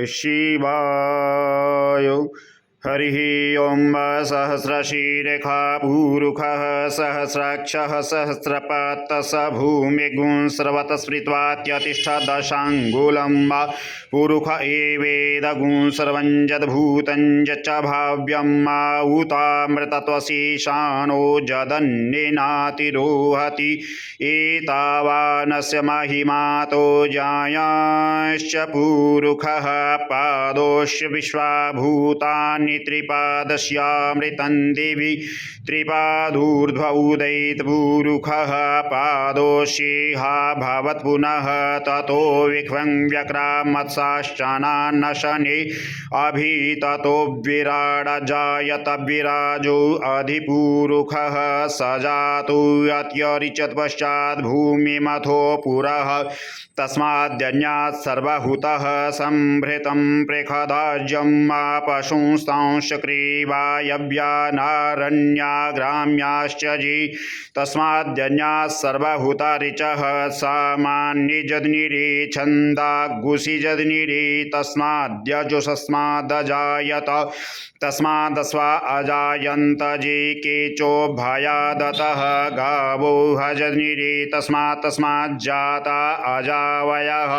शिवाय। हरिः ओं। सहस्रशीरेखा पूरुखः सहस्राक्षः सहस्रपात् भूमिगुं स्रवत स्मृत्वात्यतिष्ठदशाङ्गुलं पुरुष एवेदगुं सर्वं यद्भूतं यच्च भाव्यं उतामृतत्वशीशानो जदन्येनातिरोहति एतावानस्य महिमातो जायांश्च पुरुषः पादोश्च विश्वाभूतानि त्रिपादस्यामृतं दिवि त्रिपादूर्ध्व उदयितपुरुषः पादोषिहा भवत् पुनः ततो विख्वं व्यक्रामत्साश्चनान्नशने अभि ततो विराड जायत विराजो अधिपुरुषः सजातु अत्यरिचत् पश्चात् भूमिमथो पुरः तस्माद्यन्यात् सर्वभूतः संभृतं प्रेखदाज्यं पशुंस्तांश्च क्रीवायव्यानारण्याग्राम्याश्च जी तस्माद्यन्यात् सर्वभूतारिचः सामान्यजद्निरे छन्दागुषिजद्निरे तस्माद्यजुषस्मादजायत तस्मादस्वा अजायन्त जे केचो भयादतः गावो हजनिरे तस्माज्जाता अजावयः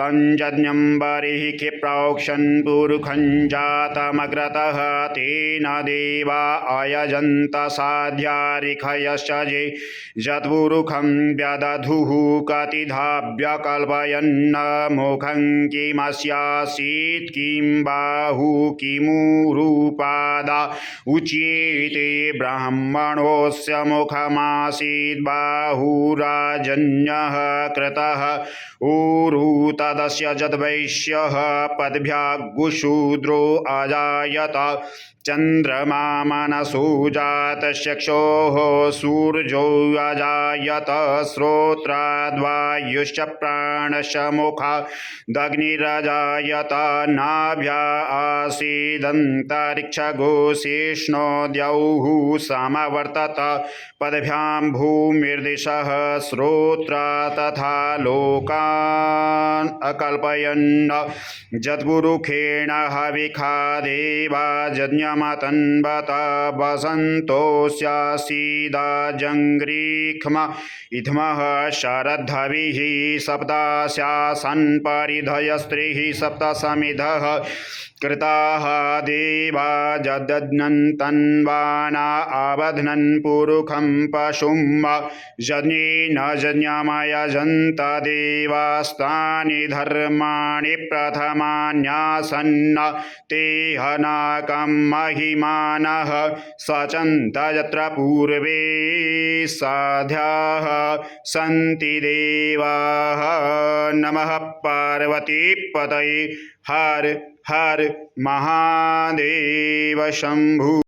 तञ्जज्ञं बर्हिः क्षिप्रोक्षन् पुरुखं जातमग्रतः तेन देवा अयजन्त साध्यारिखयश्च जे यत्पुरुखं व्यदधुः कतिधा व्यकल्पयन्न मुखं किमस्यासीत् किं बाहु किमुरुपादा उच्येते ब्राह्मणोऽस्य मुखमासीत् बाहुराजन्यः कृतः ऊरु तदस्य यद्वैश्यः पद्भ्यागुशूद्रो अजायत चंद्रमा मनसो जातचक्षोः सूर्यो अजायत श्रोत्राद्वायुश्च प्राणश्च मुखादग्निरजायत नाभ्या आसीदन्तरिक्षगोशिष्णोद्यौः समवर्तत पदभ्यां भूमिर्दिशः श्रोत्रा तथा लोकान् अकल्पयन् यत्पुरुषेण हविखा देवा यज्ञमतन्वत वसन्तोऽस्यासीदाजङ्घ्रिक्ष्म इध्मः शरद्धविः सप्तास्यासन् परिधयस्त्रिः सप्तसमिधः कृताः देवा यदज्ञन्तन्वाना अबध्नन् पुरुखं पशुं यज्ञेन यज्ञमयजन्त देवास्तानि धर्माणि प्रथमान्यासन्न ते हनाकं महिमानः सचन्त यत्र पूर्वे साध्याः सन्ति देवाः। नमः पार्वतीपतये। हर हर महादेव शंभु।